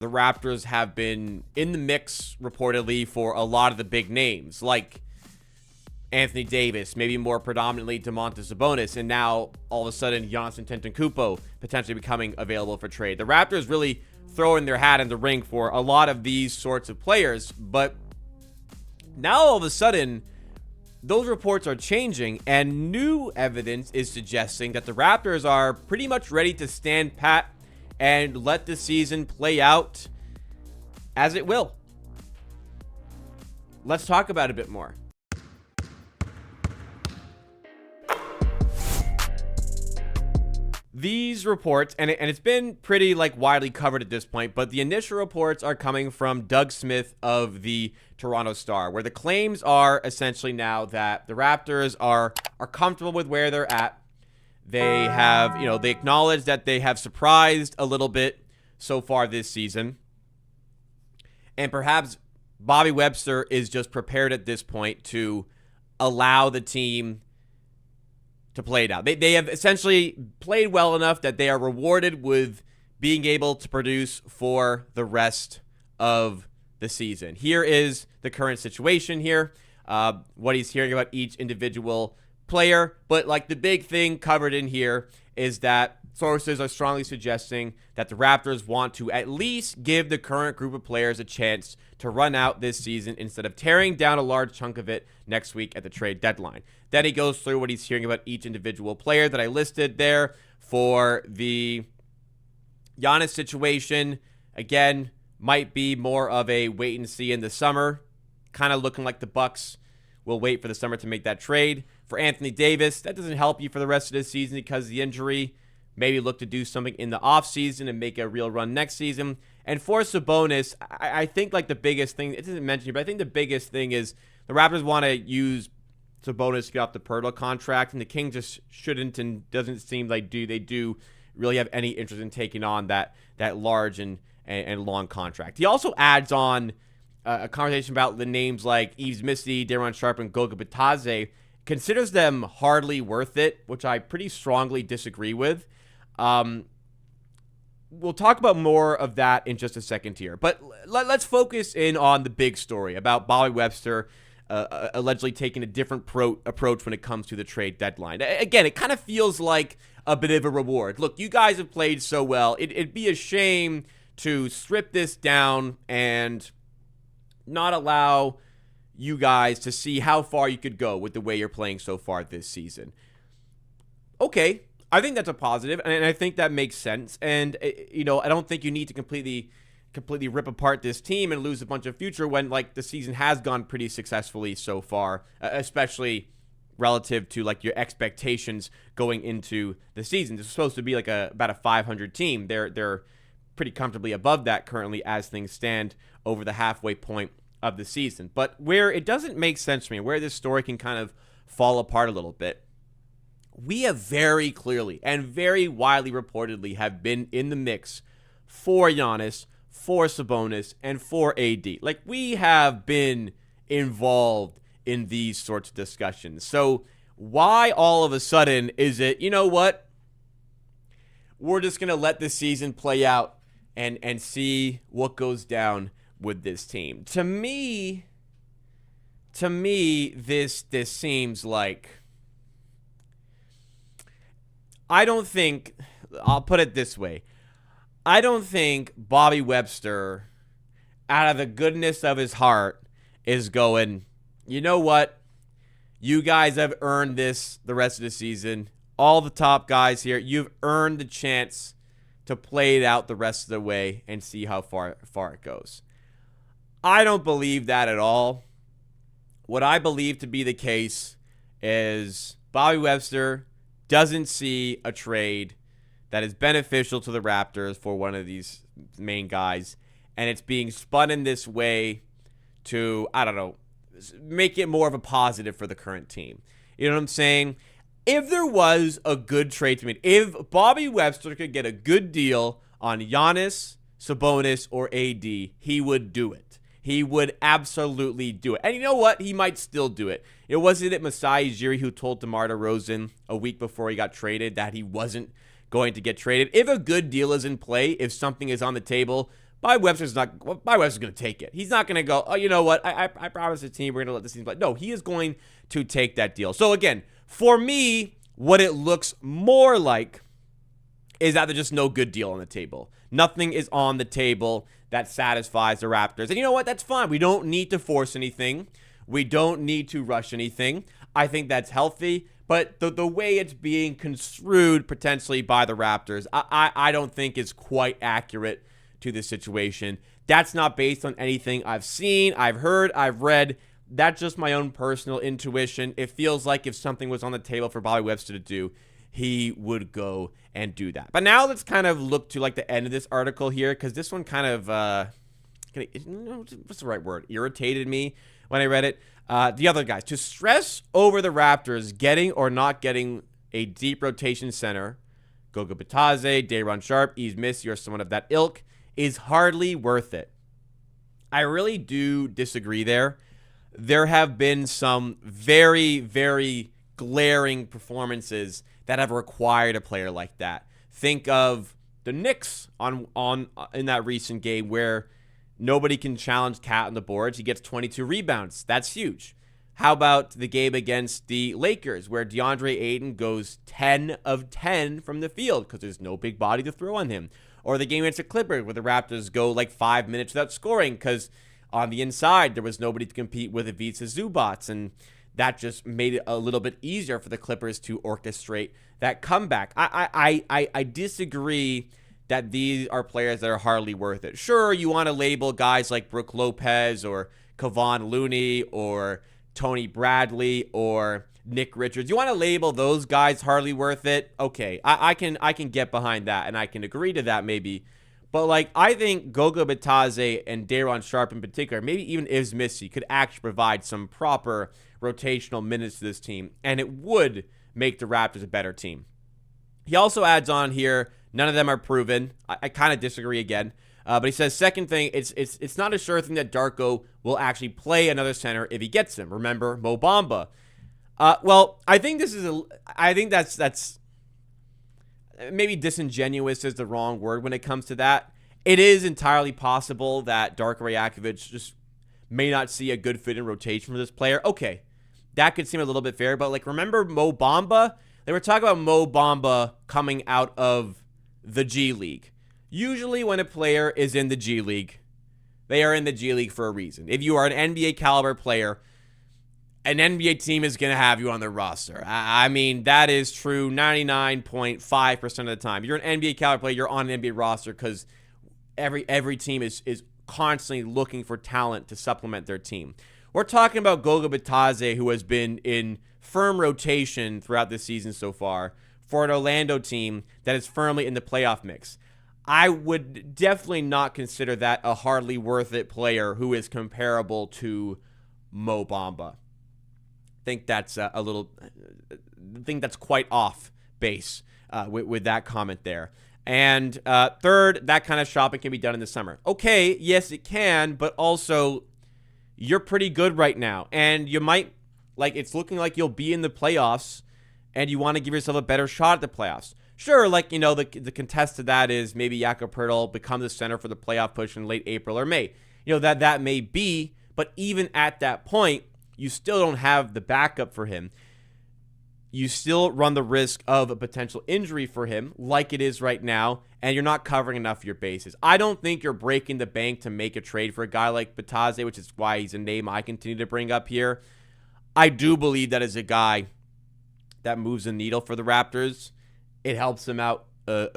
the Raptors have been in the mix, reportedly, for a lot of the big names, like Anthony Davis, maybe more predominantly Domantas Sabonis, and now all of a sudden Giannis Antetokounmpo potentially becoming available for trade. The Raptors really throwing their hat in the ring for a lot of these sorts of players, but now all of a sudden those reports are changing, and new evidence is suggesting that the Raptors are pretty much ready to stand pat and let the season play out as it will. Let's talk about it a bit more. These reports, and it's been pretty widely covered at this point, but the initial reports are coming from Doug Smith of the Toronto Star, where the claims are essentially now that the Raptors are comfortable with where they're at. They have, they acknowledge that they have surprised a little bit so far this season. And perhaps Bobby Webster is just prepared at this point to allow the team to play it out. They have essentially played well enough that they are rewarded with being able to produce for the rest of the season. Here is the current situation here, what he's hearing about each individual player. But the big thing covered in here is that sources are strongly suggesting that the Raptors want to at least give the current group of players a chance to run out this season instead of tearing down a large chunk of it next week at the trade deadline. Then he goes through what he's hearing about each individual player that I listed there. For the Giannis situation, again, might be more of a wait and see in the summer, kind of looking like the Bucks will wait for the summer to make that trade. For Anthony Davis, that doesn't help you for the rest of the season because of the injury. Maybe look to do something in the offseason and make a real run next season. And for Sabonis, I think the biggest thing, it isn't mentioned here, but I think the biggest thing is the Raptors want to use Sabonis to get off the Pirtle contract, and the Kings just shouldn't and doesn't seem like they do really have any interest in taking on that large and long contract. He also adds on a conversation about the names like Yves Misty, Daron Sharp, and Goga Bitadze, considers them hardly worth it, which I pretty strongly disagree with. We'll talk about more of that in just a second here. But let's focus in on the big story about Bobby Webster allegedly taking a different approach when it comes to the trade deadline. Again, it kind of feels like a bit of a reward. Look, you guys have played so well. It'd be a shame to strip this down and not allow you guys to see how far you could go with the way you're playing so far this season. Okay, I think that's a positive, and I think that makes sense. And, I don't think you need to completely rip apart this team and lose a bunch of future when, the season has gone pretty successfully so far, especially relative to, your expectations going into the season. This is supposed to be, about a 500 team. They're pretty comfortably above that currently as things stand over the halfway point of the season. But where it doesn't make sense to me, where this story can kind of fall apart a little bit, we have very clearly and very widely reportedly have been in the mix for Giannis, for Sabonis, and for AD. We have been involved in these sorts of discussions. So why all of a sudden is it, what? We're just going to let the season play out and see what goes down with this team. To me, this seems like, I'll put it this way. I don't think Bobby Webster, out of the goodness of his heart, is going, you know what? You guys have earned this the rest of the season. All the top guys here, you've earned the chance to play it out the rest of the way and see how far it goes. I don't believe that at all. What I believe to be the case is Bobby Webster doesn't see a trade that is beneficial to the Raptors for one of these main guys, and it's being spun in this way to, make it more of a positive for the current team. You know what I'm saying? If there was a good trade to make, if Bobby Webster could get a good deal on Giannis, Sabonis, or AD, he would do it. He would absolutely do it. And you know what? He might still do it. It wasn't it Masai Ujiri who told DeMar DeRozan a week before he got traded that he wasn't going to get traded. If a good deal is in play, if something is on the table, Bobby Webster's going to take it. He's not going to go, oh, you know what? I promised the team we're going to let this team play. No, he is going to take that deal. So again, for me, what it looks more like is that there's just no good deal on the table. Nothing is on the table that satisfies the Raptors. And you know what? That's fine. We don't need to force anything. We don't need to rush anything. I think that's healthy. But the way it's being construed potentially by the Raptors, I don't think is quite accurate to the situation. That's not based on anything I've seen, I've heard, I've read. That's just my own personal intuition. It feels like if something was on the table for Bobby Webster to do, he would go and do that. But now let's kind of look to like the end of this article here, because this one kind of, what's the right word? Irritated me when I read it. The other guys, to stress over the Raptors getting or not getting a deep rotation center, Goga Bitadze, Day'Ron Sharpe, Yves Missi, or someone of that ilk, is hardly worth it. I really do disagree there. There have been some very, very glaring performances that have required a player like that. Think of the Knicks in that recent game where nobody can challenge Cat on the boards. He gets 22 rebounds. That's huge. How about the game against the Lakers where DeAndre Ayton goes 10 of 10 from the field because there's no big body to throw on him? Or the game against the Clippers where the Raptors go like 5 minutes without scoring because on the inside there was nobody to compete with Ivica Zubac, and that just made it a little bit easier for the Clippers to orchestrate that comeback. I disagree that these are players that are hardly worth it. Sure, you want to label guys like Brook Lopez or Kevon Looney or Tony Bradley or Nick Richards. You want to label those guys hardly worth it? Okay, I can get behind that, and I can agree to that maybe. But like, I think Goga Bitadze and Day'Ron Sharpe in particular, maybe even Yves Missi, could actually provide some proper rotational minutes to this team, and it would make the Raptors a better team. He also adds on here, none of them are proven. I kind of disagree again. But he says, second thing, it's not a sure thing that Darko will actually play another center if he gets him. Remember, Mo Bamba. Well, I think that's maybe disingenuous is the wrong word when it comes to that. It is entirely possible that Darko Rajakovic just may not see a good fit in rotation for this player. Okay, that could seem a little bit fair, but like, remember Mo Bamba? They were talking about Mo Bamba coming out of the G League. Usually when a player is in the G League, they are in the G League for a reason. If you are an NBA caliber player, an NBA team is going to have you on their roster. I mean, that is true 99.5% of the time. You're an NBA caliber player, you're on an NBA roster because every team is constantly looking for talent to supplement their team. We're talking about Goga Bitadze, who has been in firm rotation throughout this season so far for an Orlando team that is firmly in the playoff mix. I would definitely not consider that a hardly worth it player who is comparable to Mo Bamba. I think that's quite off base with that comment there. And third, that kind of shopping can be done in the summer. Okay, yes, it can, but also you're pretty good right now, and you might, like, it's looking like you'll be in the playoffs, and you want to give yourself a better shot at the playoffs. Sure, like, you know, the contest to that is maybe Jakob Poeltl become the center for the playoff push in late April or May. You know, that may be, but even at that point, you still don't have the backup for him. You still run the risk of a potential injury for him, like it is right now, and you're not covering enough of your bases. I don't think you're breaking the bank to make a trade for a guy like Bitadze, which is why he's a name I continue to bring up here. I do believe that is a guy that moves the needle for the Raptors. It helps them out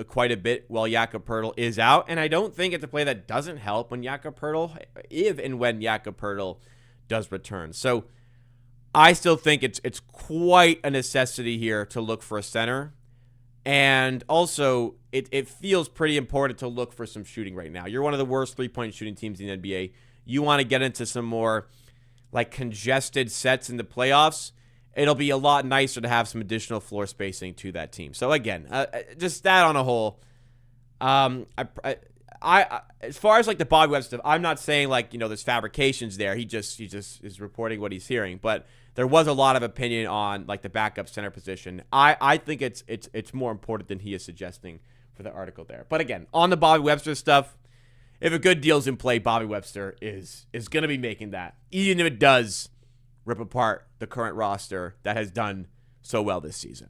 quite a bit while Jakob Poeltl is out, and I don't think it's a play that doesn't help when Jakob Poeltl, if and when Jakob Poeltl does return. So I still think it's quite a necessity here to look for a center. And also, it feels pretty important to look for some shooting right now. You're one of the worst three-point shooting teams in the NBA. You want to get into some more like congested sets in the playoffs. It'll be a lot nicer to have some additional floor spacing to that team. So again, just that on a whole. I as far as like the Bobby Webster stuff, I'm not saying like, you know, there's fabrications there. He just is reporting what he's hearing. But there was a lot of opinion on like the backup center position. I think it's more important than he is suggesting for the article there. But again, on the Bobby Webster stuff, if a good deal's in play, Bobby Webster is going to be making that, even if it does rip apart the current roster that has done so well this season.